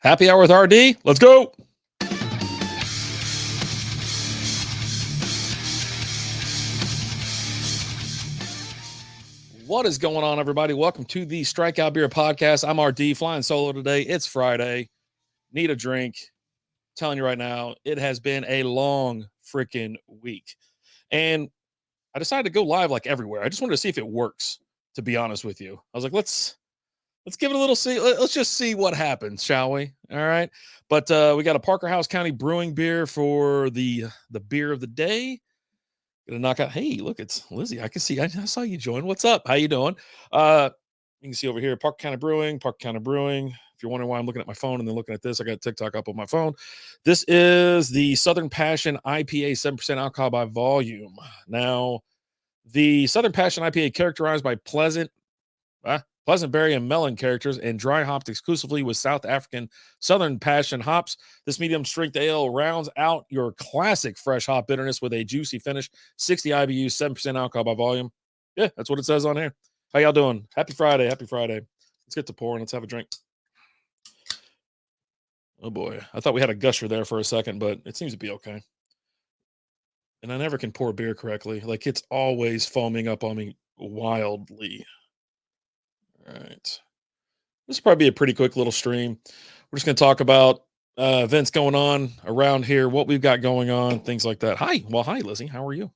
Happy hour with RD. Let's go. What is going on, everybody? Welcome to the Strikeout Beer Podcast. I'm RD, flying solo today. It's Friday. Need a drink. I'm telling you right now, it has been a long freaking week. And I decided to go live like everywhere. I just wanted to see if it works, to be honest with you. I was like, let's give it a little see. Let's just see what happens, shall we? All right. But we got a Parker House County Brewing beer for the beer of the day. Gonna knock out. Hey, look, it's Lizzy. I can see. I saw you join. What's up? How you doing? You can see over here, Parker County Brewing. Parker County Brewing. If you're wondering why I'm looking at my phone and then looking at this, I got TikTok up on my phone. This is the Southern Passion IPA, 7% alcohol by volume. Now, the Southern Passion IPA characterized by pleasant berry and melon characters and dry hopped exclusively with South African Southern Passion hops. This medium strength ale rounds out your classic fresh hop bitterness with a juicy finish, 60 IBU, 7% alcohol by volume. Yeah, that's what it says on here. How y'all doing? Happy Friday. Happy Friday. Let's get to pouring. Let's have a drink. Oh boy. I thought we had a gusher there for a second, but it seems to be okay. And I never can pour beer correctly. Like, it's always foaming up on me wildly. All right. This will probably be a pretty quick little stream. We're just going to talk about events going on around here, what we've got going on, things like that. Hi. Well, hi, Lizzy. How are you?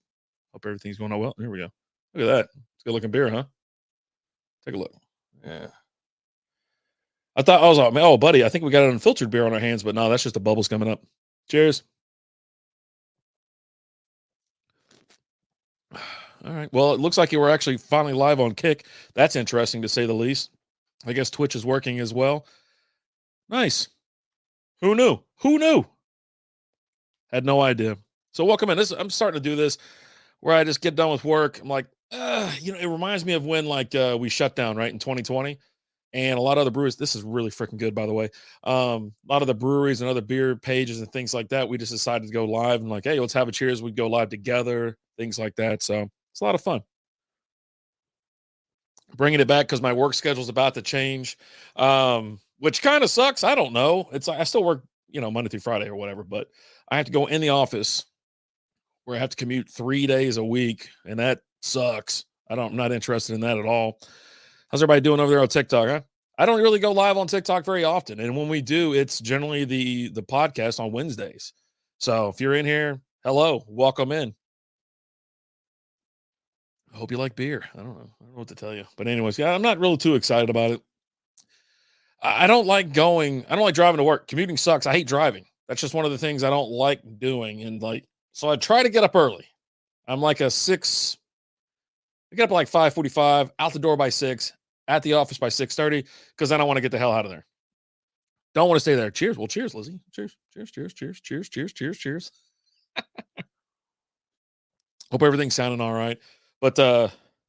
Hope everything's going on well. Here we go. Look at that. It's good looking beer, huh? Take a look. Yeah. I was like, oh, buddy, I think we got an unfiltered beer on our hands, but no, that's just the bubbles coming up. Cheers. All right. Well, it looks like you were actually finally live on Kick. That's interesting to say the least. I guess Twitch is working as well. Nice. Who knew? Who knew? Had no idea. So welcome in. I'm starting to do this where I just get done with work. I'm like, it reminds me of when we shut down, right, in 2020. And a lot of other breweries, this is really freaking good, by the way. A lot of the breweries and other beer pages and things like that, we just decided to go live and like, hey, let's have a cheers. We'd go live together, things like that. So it's a lot of fun. Bringing it back because my work schedule is about to change, which kind of sucks. I don't know. I still work, Monday through Friday or whatever, but I have to go in the office where I have to commute 3 days a week, and that sucks. I'm not interested in that at all. How's everybody doing over there on TikTok, huh? I don't really go live on TikTok very often, and when we do, it's generally the podcast on Wednesdays. So if you're in here, hello, welcome in. I hope you like beer. I don't know what to tell you. But anyways, yeah, I'm not really too excited about it. I don't like driving to work. Commuting sucks. I hate driving. That's just one of the things I don't like doing. And so I try to get up early. I'm like I get up at like 5:45, out the door by 6, at the office by 6:30, because then I want to get the hell out of there. Don't want to stay there. Cheers. Well, cheers, Lizzy. Cheers. Cheers. Hope everything's sounding all right. But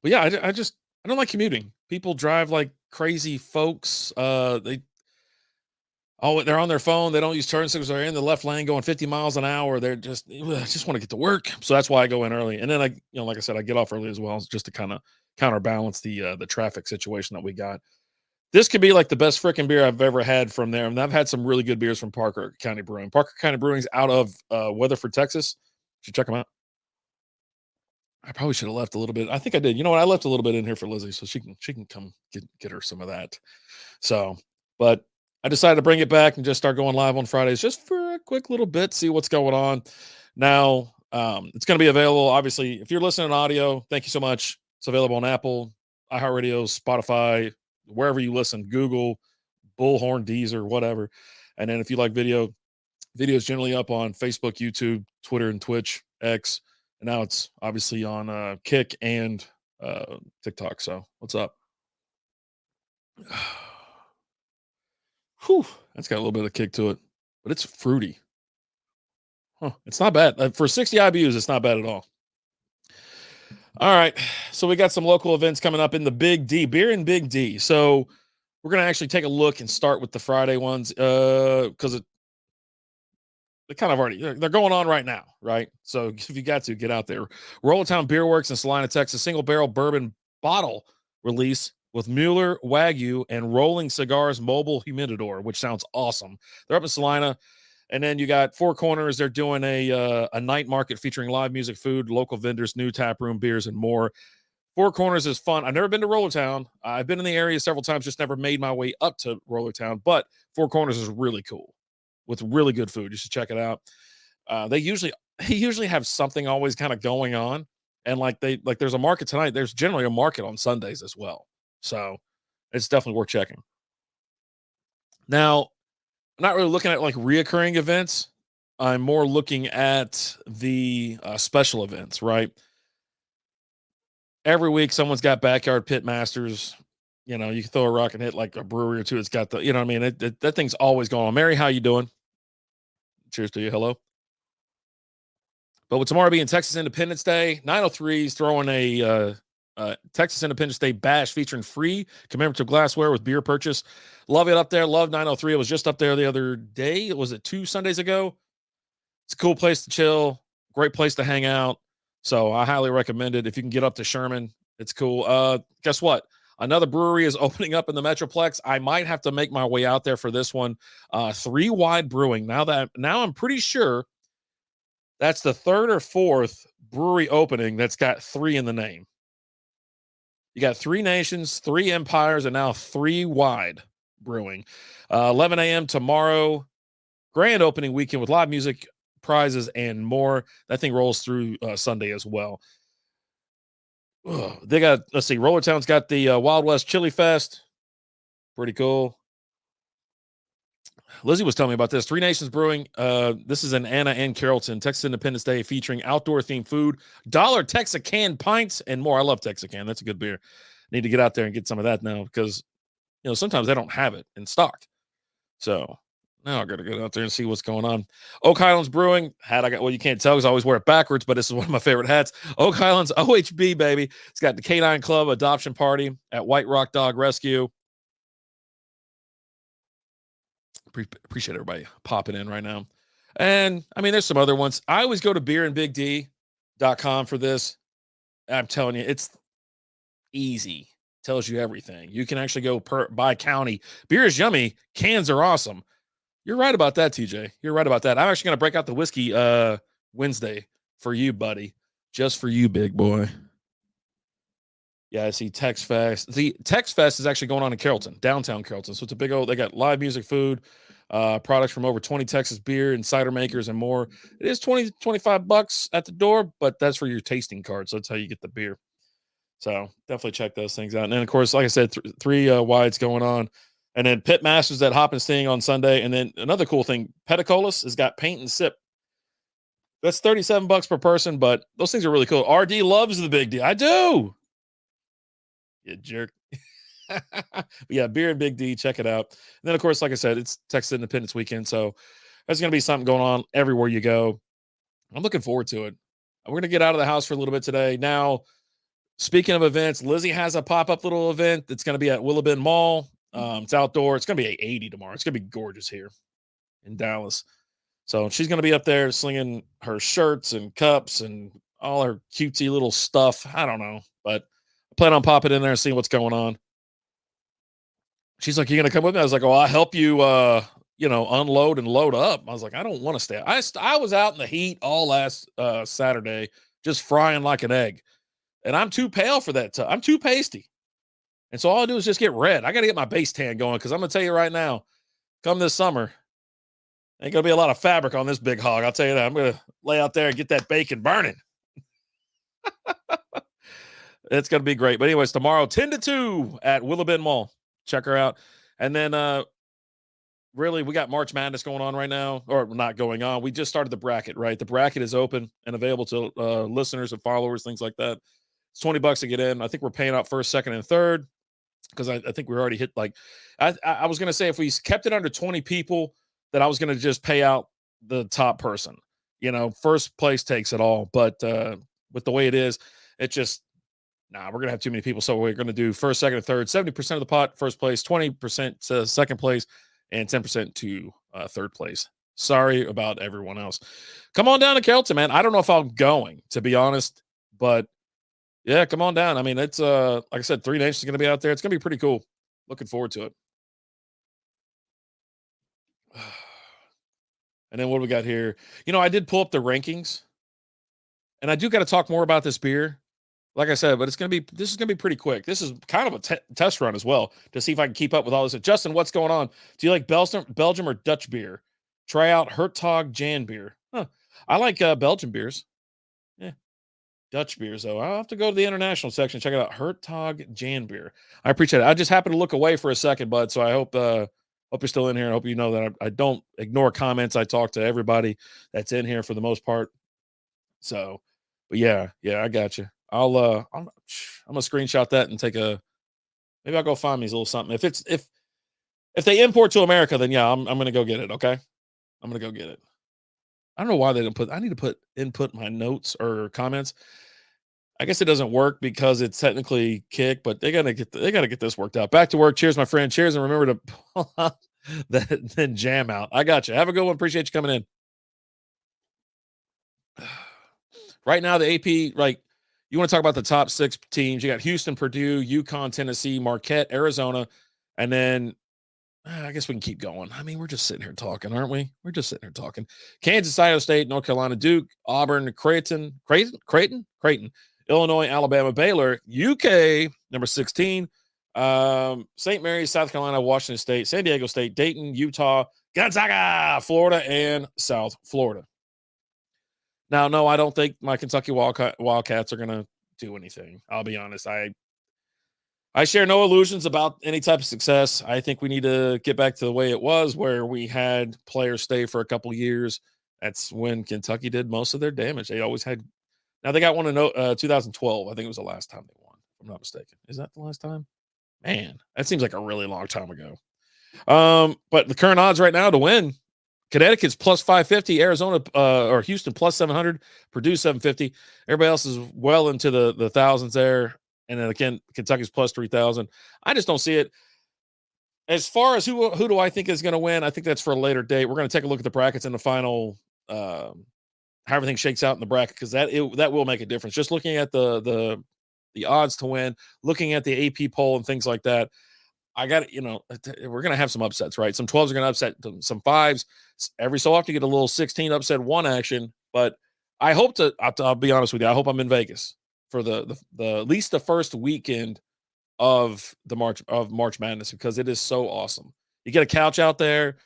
yeah, I don't like commuting. People drive like crazy folks. They're on their phone. They don't use turn signals. They're in the left lane going 50 miles an hour. They're just want to get to work. So that's why I go in early. And then like I said, I get off early as well, just to kind of counterbalance the traffic situation that we got. This could be like the best freaking beer I've ever had from there. And I've had some really good beers from Parker County Brewing. Parker County Brewing's out of Weatherford, Texas. You should check them out. I probably should have left a little bit. I think I did. You know what? I left a little bit in here for Lizzy, so she can come get her some of that. So, but I decided to bring it back and just start going live on Fridays just for a quick little bit, see what's going on. Now, it's going to be available. Obviously, if you're listening to audio, thank you so much. It's available on Apple, iHeartRadio, Spotify, wherever you listen, Google, Bullhorn, Deezer, whatever. And then if you like video is generally up on Facebook, YouTube, Twitter, and Twitch, X. And now it's obviously on Kick and TikTok. So what's up? Whew, that's got a little bit of kick to it, but it's fruity. Huh, it's not bad. For 60 IBUs, it's not bad at all. All right, so we got some local events coming up in the Big D, beer in Big D. So we're going to actually take a look and start with the Friday ones because they kind of they're going on right now, right? So if you got to, get out there. Rolltown Beer Works in Salina, Texas, single barrel bourbon bottle release with Mueller Wagyu and Rolling Cigars mobile humidor, which sounds awesome. They're up in Salina. And then you got Four Corners. They're doing a night market featuring live music, food, local vendors, new tap room, beers, and more. Four Corners is fun. I've never been to Roller Town. I've been in the area several times, just never made my way up to Roller Town. But Four Corners is really cool with really good food. You should check it out. They usually have something always kind of going on, and there's a market tonight. There's generally a market on Sundays as well, so it's definitely worth checking. Now, I'm not really looking at like reoccurring events. I'm more looking at the special events, right? Every week, someone's got backyard pit masters. You can throw a rock and hit like a brewery or two. It's got the, you know what I mean? That thing's always going on. Mary, how you doing? Cheers to you. Hello. But with tomorrow being Texas Independence Day, 903 is throwing a Texas Independence Day bash featuring free commemorative glassware with beer purchase. Love it up there. Love 903. I was just up there the other day. Was it 2 Sundays ago? It's a cool place to chill. Great place to hang out. So I highly recommend it. If you can get up to Sherman, it's cool. Guess what? Another brewery is opening up in the Metroplex. I might have to make my way out there for this one. 3 Wide Brewing. Now I'm pretty sure that's the third or fourth brewery opening that's got 3 in the name. You got 3 nations, 3 empires, and now 3 Wide Brewing. 11 a.m. tomorrow. Grand opening weekend with live music, prizes, and more. That thing rolls through Sunday as well. They got, let's see, Roller Town's got the Wild West Chili Fest. Pretty cool. Lizzy was telling me about this. 3 Nations Brewing. This is in Anna and Carrollton, Texas Independence Day, featuring outdoor themed food, dollar Texacan pints, and more. I love Texacan. That's a good beer. Need to get out there and get some of that now because sometimes they don't have it in stock. So now I got to go out there and see what's going on. Oak Highlands Brewing. You can't tell because I always wear it backwards, but this is one of my favorite hats. Oak Highlands OHB, baby. It's got the Canine Club adoption party at White Rock Dog Rescue. Appreciate everybody popping in right now. And I mean, there's some other ones. I always go to beerandbigd.com for this. I'm telling you, it's easy. Tells you everything. You can actually go by county. Beer is yummy. Cans are awesome. You're right about that, TJ. You're right about that. I'm actually going to break out the whiskey Wednesday for you, buddy. Just for you, big boy. Yeah, I see Tex Fest. The Tex Fest is actually going on in Carrollton, downtown Carrollton. So it's a big old, they got live music, food, products from over 20 Texas beer and cider makers and more. It is $20-$25 at the door, but that's for your tasting card. So that's how you get the beer. So definitely check those things out. And then, of course, like I said, 3 wides going on. And then Pit Masters at Hop and Sting on Sunday. And then another cool thing, Petacolas has got paint and sip. That's $37 per person, but those things are really cool. RD loves the Big D. I do. You jerk. Yeah, Beer and Big D. Check it out. And then, of course, like I said, it's Texas Independence Weekend. So there's going to be something going on everywhere you go. I'm looking forward to it. We're going to get out of the house for a little bit today. Now, speaking of events, Lizzy has a pop-up little event that's going to be at Willow Bend Mall. It's outdoor. It's going to be 80 tomorrow. It's going to be gorgeous here in Dallas. So she's going to be up there slinging her shirts and cups and all her cutesy little stuff. I don't know, but I plan on popping in there and seeing what's going on. She's like, "You going to come with me?" I was like, "Oh, I'll help you, unload and load up." I was like, "I don't want to stay." I was out in the heat all last Saturday, just frying like an egg. And I'm too pale for that. I'm too pasty. And so all I do is just get red. I got to get my base tan going because I'm going to tell you right now, come this summer, ain't going to be a lot of fabric on this big hog. I'll tell you that. I'm going to lay out there and get that bacon burning. It's going to be great. But anyways, tomorrow, 10 to 2 at Willow Bend Mall. Check her out. And then really, we got March Madness going on right now, or not going on. We just started the bracket, right? The bracket is open and available to listeners and followers, things like that. It's $20 to get in. I think we're paying out first, second, and third because I think we already hit I was going to say if we kept it under 20 people, that I was going to just pay out the top person. First place takes it all. But with the way it is, it just, we're going to have too many people. So we're going to do first, second, and third, 70% of the pot, first place, 20% to second place, and 10% to third place. Sorry about everyone else. Come on down to Carrollton, man. I don't know if I'm going, to be honest, but Yeah, come on down. I mean, it's like I said, Three Nations is gonna be out there. It's gonna be pretty cool. Looking forward to it. And then what do we got here? I did pull up the rankings, and I do got to talk more about this beer. Like I said, but this is gonna be pretty quick. This is kind of a test run as well to see if I can keep up with all this. Justin, what's going on? Do you like Belgium or Dutch beer? Try out Hertog Jan beer. Huh. I like Belgian beers. Yeah, Dutch beers though. I'll have to go to the international section, check it out. Hertog Jan beer. I appreciate it. I just happened to look away for a second, bud. So I hope you're still in here. I hope you know that I don't ignore comments. I talk to everybody that's in here for the most part. So, but yeah, I got you. I'm gonna screenshot that and maybe I'll go find me a little something. If they import to America, then yeah, I'm gonna go get it. Okay, I'm gonna go get it. I don't know why they didn't put. I need to input my notes or comments. I guess it doesn't work because it's technically kick, but they gotta get this worked out. Back to work. Cheers, my friend. Cheers, and remember to pull out that then jam out. I got you. Have a good one. Appreciate you coming in. Right now, the AP, like, you want to talk about the top 6 teams. You got Houston, Purdue, UConn, Tennessee, Marquette, Arizona, and then I guess we can keep going. I mean, we're just sitting here talking, aren't we? We're just sitting here talking. Kansas, Iowa State, North Carolina, Duke, Auburn, Creighton, Illinois, Alabama, Baylor, UK, number 16, St. Mary's, South Carolina, Washington State, San Diego State, Dayton, Utah, Gonzaga, Florida, and South Florida. Now, no, I don't think my Kentucky Wildcats are going to do anything. I'll be honest. I share no illusions about any type of success. I think we need to get back to the way it was, where we had players stay for a couple years. That's when Kentucky did most of their damage. They always had. Now they got one in 2012. I think it was the last time they won, if I'm not mistaken. Is that the last time? Man, that seems like a really long time ago. But the current odds right now to win: Connecticut's plus 550, Arizona or Houston plus 700, Purdue 750. Everybody else is well into the thousands there. And then again, Kentucky's plus 3,000. I just don't see it. As far as who do I think is going to win, I think that's for a later date. We're going to take a look at the brackets in the final, how everything shakes out in the bracket, because that will make a difference. Just looking at the odds to win, looking at the AP poll and things like that, I got we're going to have some upsets, right? Some 12s are going to upset some 5s. Every so often you get a little 16 upset 1 action, but I hope I'll be honest with you. I hope I'm in Vegas for the at least the first weekend of March Madness, because it is so awesome. You get a couch out there,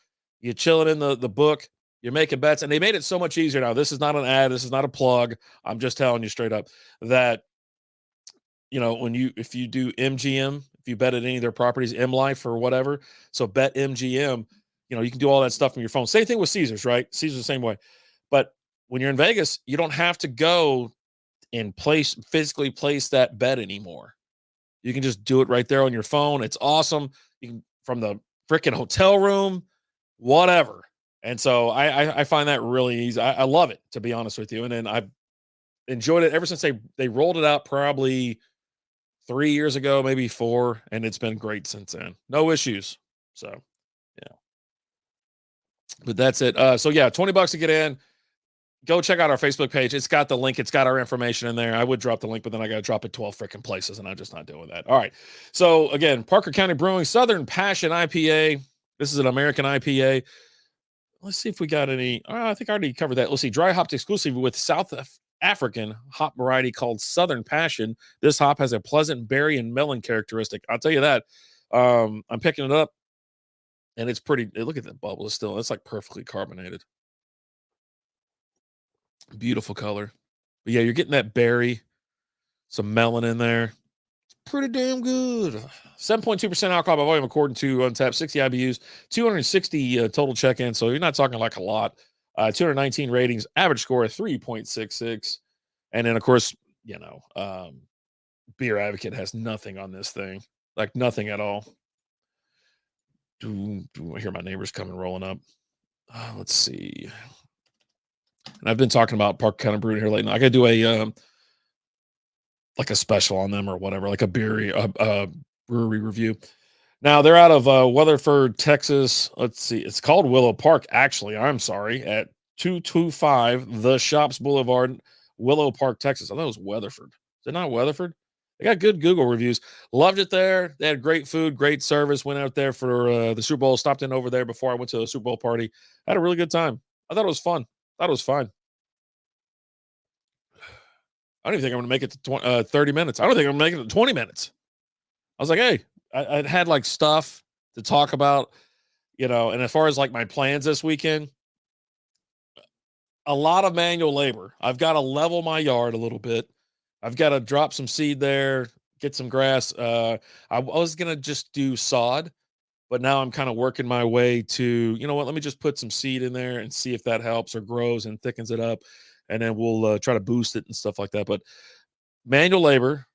you're chilling in the book, you're making bets, and they made it so much easier now. This is not an ad, this is not a plug. I'm just telling you straight up that if you do MGM, if you bet at any of their properties, M Life or whatever, so bet MGM, you can do all that stuff from your phone. Same thing with Caesars, right? Caesars the same way. But when you're in Vegas, you don't have to go and physically place that bet anymore. You can just do it right there on your phone. It's awesome. You can, from the freaking hotel room, whatever. And so I find that really easy. I love it, to be honest with you. And then I've enjoyed it ever since they rolled it out probably 3 years ago, maybe 4, and it's been great since then. No issues. So, yeah. But that's it. So yeah, $20 to get in. Go check out our Facebook page. It's got the link. It's got our information in there. I would drop the link, but then I got to drop it 12 freaking places, and I'm just not doing that. All right. So again, Parker County Brewing Southern Passion IPA. This is an American IPA. Let's see if we got any. I think I already covered that. Let's see. Dry hopped exclusive with South African hop variety called Southern Passion. This hop has a pleasant berry and melon characteristic. I'll tell you that. I'm picking it up, and it's pretty. Look at that bubble. It's like perfectly carbonated. Beautiful color. But yeah, you're getting that berry, some melon in there. It's pretty damn good. 7.2% alcohol by volume according to Untappd, 60 IBUs, 260 total check-in. So you're not talking like a lot. 219 ratings, average score of 3.66. And then, of course, Beer Advocate has nothing on this thing, like nothing at all. Do I hear my neighbors coming rolling up? Let's see. And I've been talking about Parker County Brewing here lately. I got to do a like a special on them or whatever, like a brewery review. Now they're out of Weatherford, Texas. Let's see. It's called Willow Park, actually. I'm sorry, at 225 The Shops Boulevard, Willow Park, Texas. I thought it was Weatherford. They're not Weatherford. They got good Google reviews. Loved it there. They had great food, great service. Went out there for the Super Bowl. Stopped in over there before I went to a Super Bowl party. Had a really good time. I thought it was fun. Thought it was fine. I don't even think I'm going to make it to 30 minutes. I don't think I'm going to make it to 20 minutes. I was like, hey, I had like stuff to talk about, and as far as like my plans this weekend, a lot of manual labor. I've got to level my yard a little bit. I've got to drop some seed there, get some grass. I was going to just do sod, but now I'm kind of working my way to, let me just put some seed in there and see if that helps or grows and thickens it up. And then we'll try to boost it and stuff like that. But manual labor,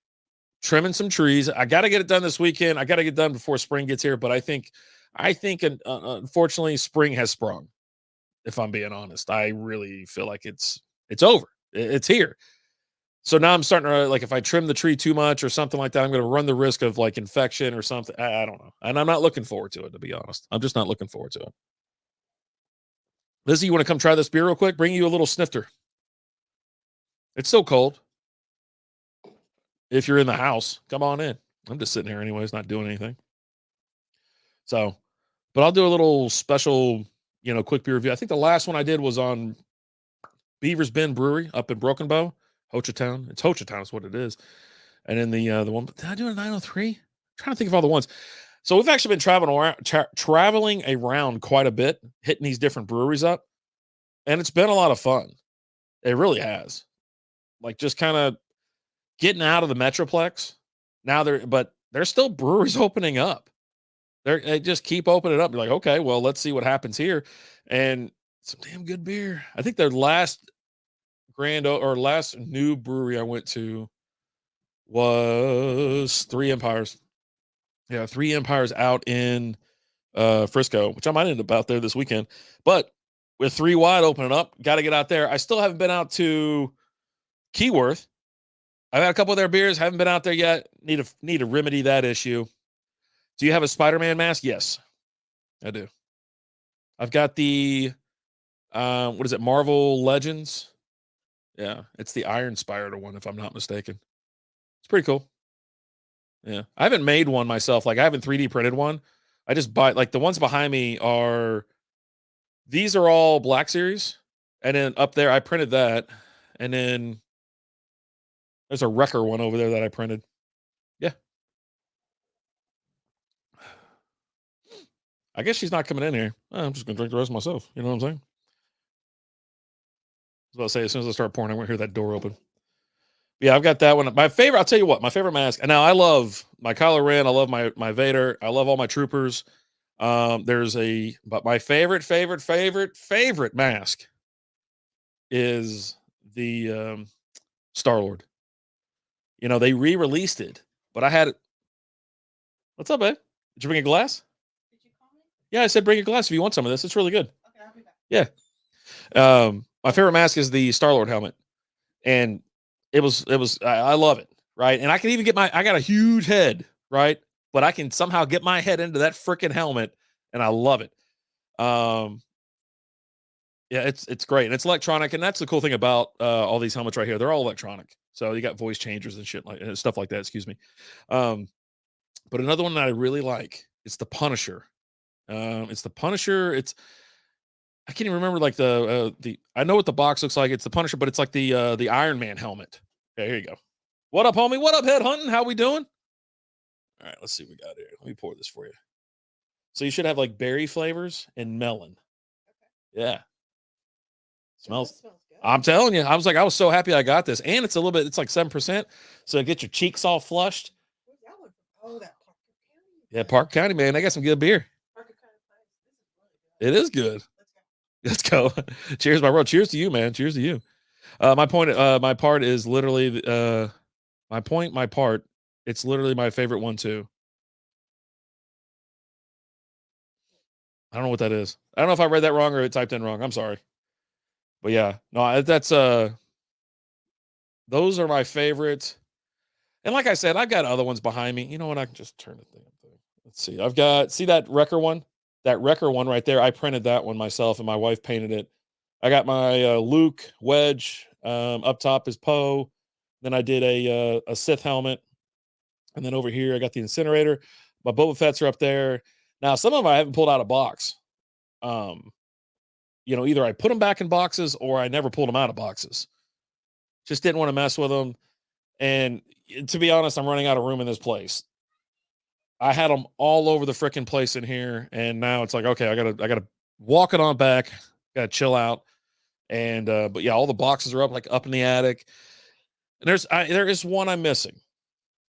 trimming some trees. I got to get it done this weekend. I got to get done before spring gets here. But I think, unfortunately, spring has sprung. If I'm being honest, I really feel like it's over. It's here. So now I'm starting to, like, if I trim the tree too much or something like that, I'm going to run the risk of like infection or something. I don't know. And I'm not looking forward to it, to be honest. I'm just not looking forward to it. Lizzy, you want to come try this beer real quick? Bring you a little snifter. It's so cold. If you're in the house, come on in. I'm just sitting here anyways, not doing anything. So, but I'll do a little special, quick beer review. I think the last one I did was on Beaver's Bend Brewery up in Broken Bow, Hochatown. It's Hochatown is what it is. And then the one, did I do a 903? I'm trying to think of all the ones. So we've actually been traveling around quite a bit, hitting these different breweries up. And it's been a lot of fun. It really has. Like just kind of getting out of the Metroplex. Now there's still breweries opening up. They just keep opening up. You're like, okay, well, let's see what happens here. And some damn good beer. I think their last last new brewery I went to was Three Empires. Yeah, Three Empires out in Frisco, which I might end up out there this weekend. But with Three Wide opening up, got to get out there. I still haven't been out to Keyworth. I've had a couple of their beers, haven't been out there yet. Need to remedy that issue. Do you have a Spider-Man mask? Yes, I do. I've got the what is it? Marvel Legends. Yeah, it's the Iron Spider one, if I'm not mistaken. It's pretty cool. Yeah, I haven't made one myself. Like I haven't 3D printed one. I just buy, like, the ones behind me these are all Black Series, and then up there I printed that, and then there's a Wrecker one over there that I printed. Yeah. I guess she's not coming in here. I'm just gonna drink the rest myself. You know what I'm saying? I was about to say, as soon as I start pouring, I won't hear that door open. Yeah, I've got that one. My favorite, I'll tell you what, my favorite mask. And now I love my Kylo Ren. I love my Vader. I love all my troopers. But my favorite mask is the Star-Lord. They re-released it, but I had it. What's up, babe? Did you bring a glass? Did you call me? Yeah, I said bring a glass if you want some of this. It's really good. Okay, I'll be back. Yeah. My favorite mask is the Star-Lord helmet. And I love it, right? And I can even I got a huge head, right? But I can somehow get my head into that freaking helmet, and I love it. Yeah, it's great, and it's electronic, and that's the cool thing about all these helmets right here. They're all electronic, so you got voice changers and shit stuff like that. Excuse me. But another one that I really like is the Punisher. It's the Punisher. I can't even remember like I know what the box looks like. It's the Punisher, but it's like the Iron Man helmet. Okay, here you go. What up, homie? What up, head hunting? How we doing? All right, let's see what we got here. Let me pour this for you. So you should have like berry flavors and melon. Okay. Yeah. Smells good. I'm telling you, I was so happy I got this. And it's it's like 7%. So get your cheeks all flushed. Oh, that Parker County. Yeah, Parker County, man. They got some good beer. Parker County. This is really good. It is good. Let's go. Cheers, my bro. Cheers to you, man. Cheers to you. My part is literally my part. It's literally my favorite one too. I don't know what that is. I don't know if I read that wrong or it typed in wrong. I'm sorry. But yeah, no, that's those are my favorites. And like I said, I've got other ones behind me. You know what? I can just turn the thing. Let's see. See that Wrecker one? That Wrecker one right there. I printed that one myself, and my wife painted it. I got my Luke Wedge. Up top is Poe. Then I did a Sith helmet, and then over here I got the incinerator. My Boba Fett's are up there. Now some of them I haven't pulled out of box. Um, either I put them back in boxes or I never pulled them out of boxes. Just didn't want to mess with them. And to be honest, I'm running out of room in this place. I had them all over the freaking place in here, and now it's like, okay, I gotta walk it on back, gotta chill out. And but yeah, all the boxes are up in the attic. And there is one I'm missing.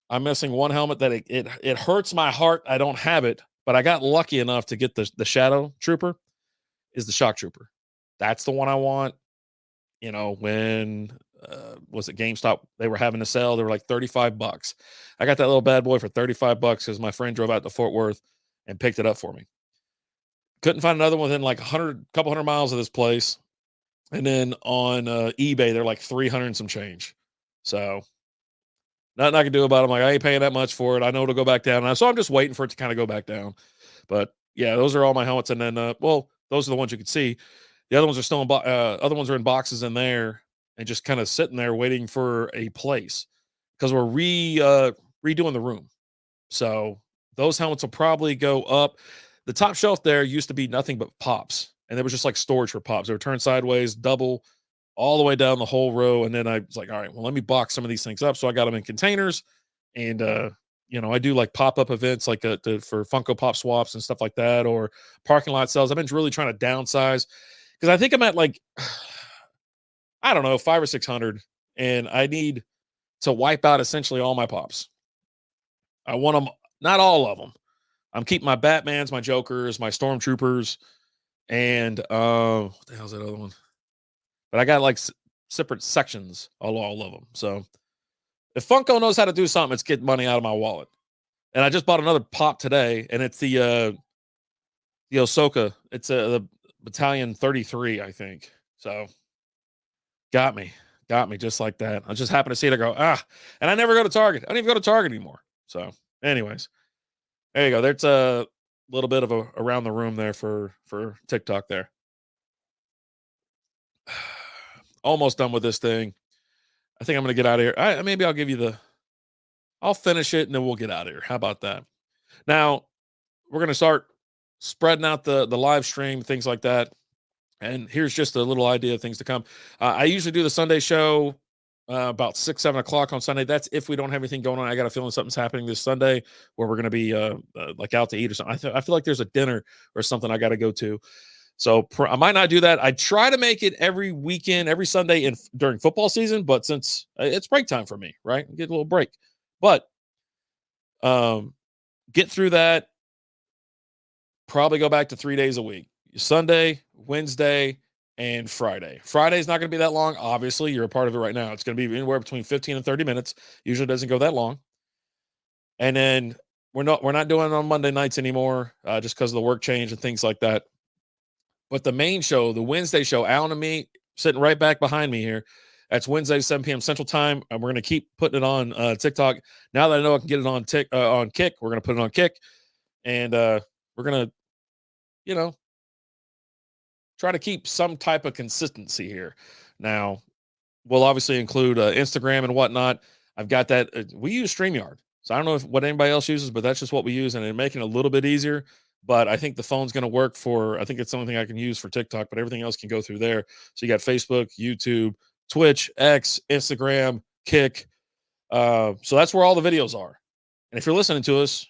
I'm missing one helmet that it hurts my heart. I don't have it, but I got lucky enough to get the Shadow Trooper is the Shock Trooper. That's the one I want. When was it GameStop? They were having a sale. They were like $35. I got that little bad boy for $35 because my friend drove out to Fort Worth and picked it up for me. Couldn't find another one within like couple hundred miles of this place. And then on eBay, they're like 300 and some change. So nothing I can do about it. I'm like, I ain't paying that much for it. I know it'll go back down. So I'm just waiting for it to kind of go back down. But yeah, those are all my helmets. And then, those are the ones you can see. The other ones are still other ones are in boxes in there and just kind of sitting there waiting for a place because we're redoing the room. So those helmets will probably go up. The top shelf there used to be nothing but pops, and there was just like storage for pops. They were turned sideways, double, all the way down the whole row. And then I was like, all right, well, let me box some of these things up. So I got them in containers, and I do like pop-up events like for Funko Pop swaps and stuff like that, or parking lot sales. I've been really trying to downsize because I think I'm at like, I don't know, 500 or 600, and I need to wipe out essentially all my pops. I want them, not all of them. I'm keeping my Batmans, my Jokers, my Stormtroopers, and what the hell's that other one? But I got like separate sections all of them. So if Funko knows how to do something, it's getting money out of my wallet. And I just bought another pop today, and it's the Ahsoka. It's the Battalion 33, I think. So got me just like that. I just happened to see it. I go, and I never go to Target. I don't even go to Target anymore. So anyways, there you go. There's a little bit of a around the room there for TikTok there. Almost done with this thing. I think I'm going to get out of here. Maybe I'll give you I'll finish it and then we'll get out of here. How about that? Now we're going to start spreading out the live stream, things like that. And here's just a little idea of things to come. I usually do the Sunday show about 6-7 o'clock on Sunday. That's if we don't have anything going on. I got a feeling something's happening this Sunday where we're going to be like out to eat or something. I feel like there's a dinner or something I got to go to. So I might not do that. I try to make it every weekend, every Sunday during football season, but since it's break time for me, right? Get a little break. But get through that. Probably go back to 3 days a week. Sunday, Wednesday, and Friday. Friday's not going to be that long. Obviously, you're a part of it right now. It's going to be anywhere between 15 and 30 minutes. Usually doesn't go that long. And then we're not doing it on Monday nights anymore, just because of the work change and things like that. But the main show, the Wednesday show, Alan and me sitting right back behind me here. That's Wednesday, 7 p.m. Central Time. And we're going to keep putting it on TikTok. Now that I know I can get it on Kick, we're going to put it on Kick. And we're going to, try to keep some type of consistency here. Now, we'll obviously include Instagram and whatnot. I've got that. We use StreamYard. So I don't know what anybody else uses, but that's just what we use. And it's making it a little bit easier. But I think the phone's going to work I think it's something I can use for TikTok, but everything else can go through there. So you got Facebook, YouTube, Twitch, X, Instagram, Kick. So that's where all the videos are. And if you're listening to us,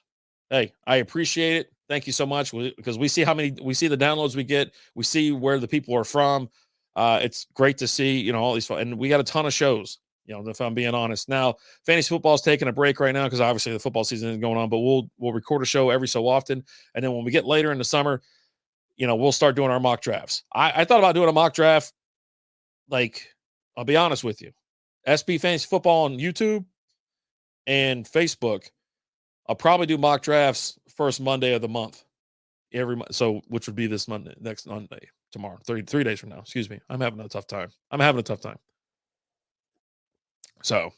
hey, I appreciate it. Thank you so much because we see the downloads we get. We see where the people are from. It's great to see, all these, and we got a ton of shows, if I'm being honest. Now, fantasy football is taking a break right now because obviously the football season is going on, but we'll record a show every so often. And then when we get later in the summer, we'll start doing our mock drafts. I thought about doing a mock draft. Like, I'll be honest with you, SB Fantasy Football on YouTube and Facebook. I'll probably do mock drafts first Monday of the month every month. So, which would be this Monday, next Monday, tomorrow, 3 days from now. Excuse me. I'm having a tough time. So,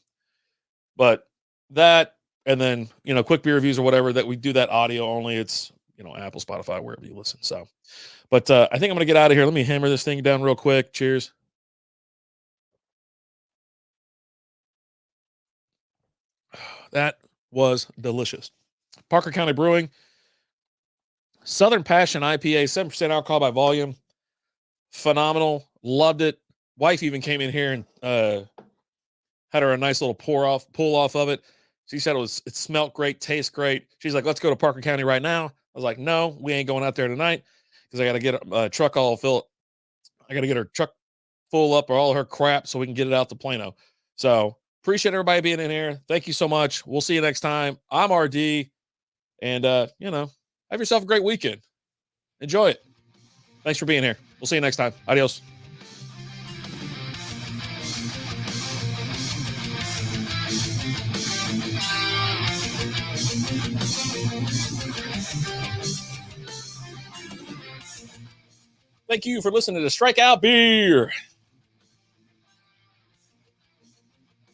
but that, and then, quick beer reviews or whatever that we do that audio only. It's, Apple, Spotify, wherever you listen. So, but I think I'm going to get out of here. Let me hammer this thing down real quick. Cheers. That was delicious. Parker County Brewing, Southern Passion IPA, 7% alcohol by volume. Phenomenal. Loved it. Wife even came in here and had her a nice little pull off of it. She said it smelled great, tastes great. She's like, let's go to Parker County right now. I was like, no, we ain't going out there tonight because I got to get a truck all filled. I got to get her truck full up or all her crap so we can get it out to Plano. So appreciate everybody being in here. Thank you so much. We'll see you next time. I'm RD, and have yourself a great weekend. Enjoy it. Thanks for being here. We'll see you next time. Adios. Thank you for listening to Strikeout Beer.